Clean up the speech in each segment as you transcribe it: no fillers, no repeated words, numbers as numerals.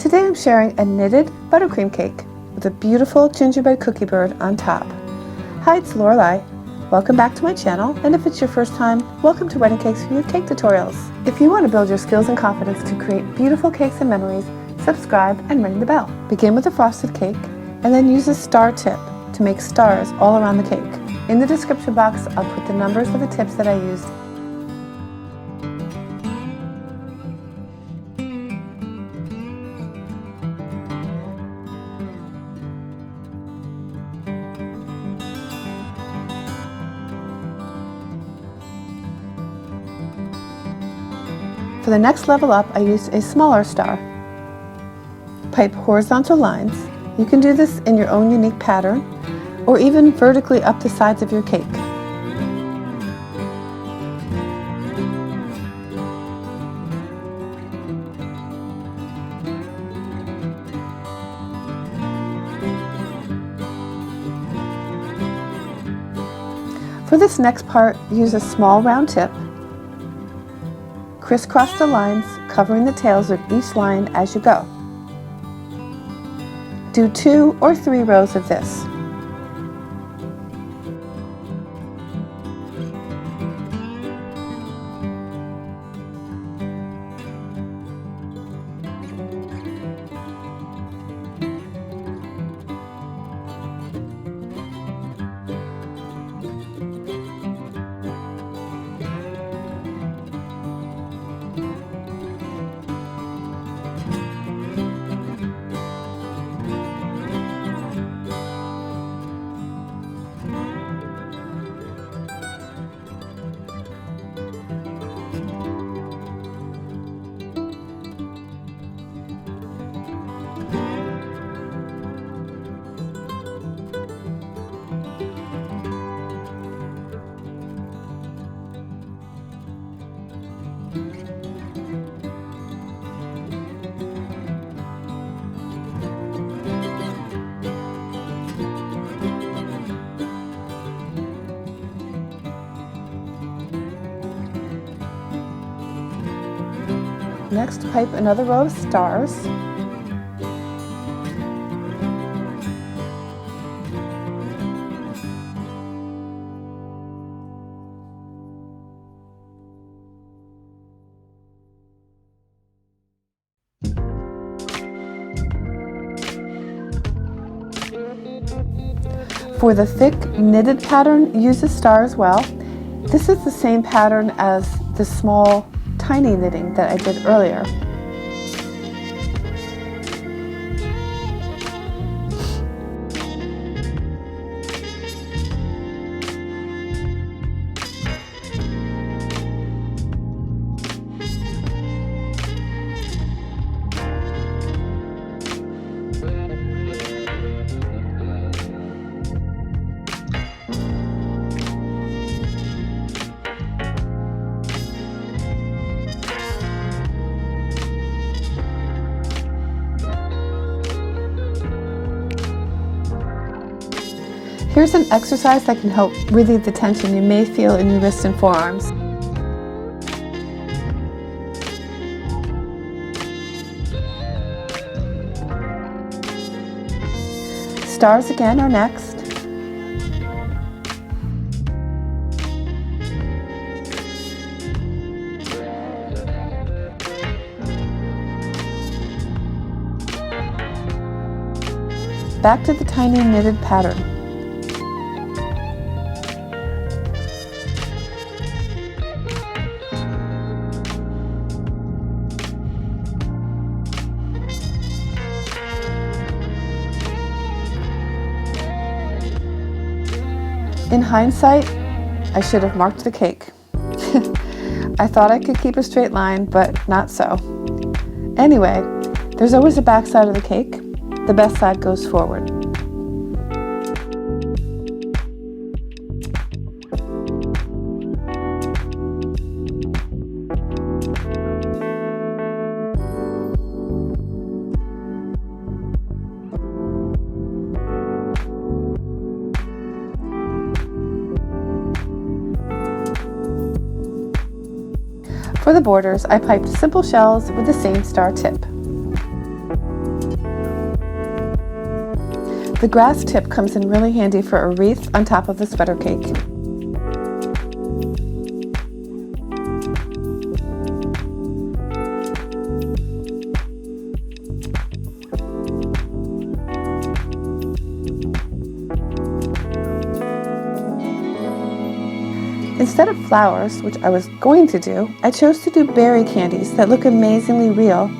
Today I'm sharing a knitted buttercream cake with a beautiful gingerbread cookie bird on top. Hi, it's Lorelei. Welcome back to my channel, and if it's your first time, welcome to Wedding Cakes for You Cake Tutorials. If you want to build your skills and confidence to create beautiful cakes and memories, subscribe and ring the bell. Begin with a frosted cake, and then use a star tip to make stars all around the cake. In the description box, I'll put the numbers of the tips that I used. For the next level up, I used a smaller star. Pipe horizontal lines. You can do this in your own unique pattern, or even vertically up the sides of your cake. For this next part, use a small round tip. Crisscross the lines, covering the tails of each line as you go. Do 2 or 3 rows of this. Next, pipe another row of stars. For the thick knitted pattern, use a star as well. This is the same pattern as the small tiny knitting that I did earlier. Here's an exercise that can help relieve the tension you may feel in your wrists and forearms. Stars again are next. Back to the tiny knitted pattern. In hindsight, I should have marked the cake. I thought I could keep a straight line, but not so. Anyway, there's always a back side of the cake. The best side goes forward. For the borders, I piped simple shells with the same star tip. The grass tip comes in really handy for a wreath on top of the sweater cake. Instead of flowers, which I was going to do, I chose to do berry candies that look amazingly real.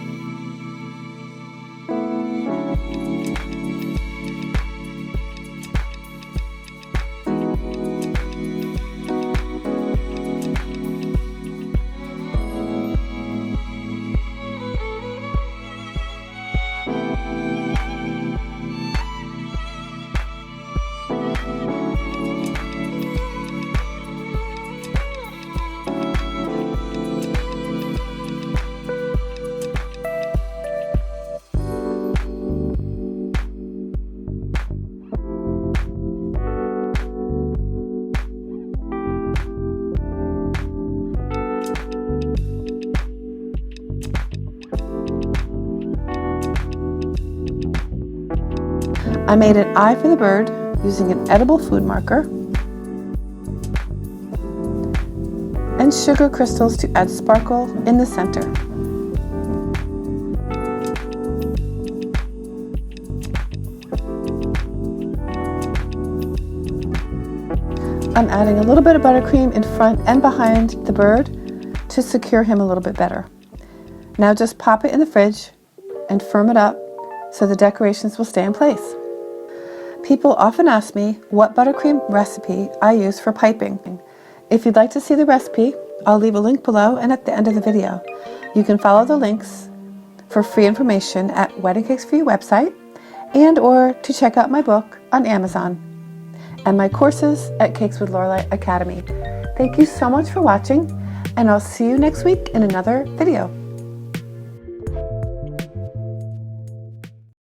I made an eye for the bird using an edible food marker and sugar crystals to add sparkle in the center. I'm adding a little bit of buttercream in front and behind the bird to secure him a little bit better. Now just pop it in the fridge and firm it up so the decorations will stay in place. People often ask me what buttercream recipe I use for piping. If you'd like to see the recipe, I'll leave a link below and at the end of the video. You can follow the links for free information at Wedding Cakes For You website and or to check out my book on Amazon and my courses at Cakes with Lorelei Academy. Thank you so much for watching, and I'll see you next week in another video.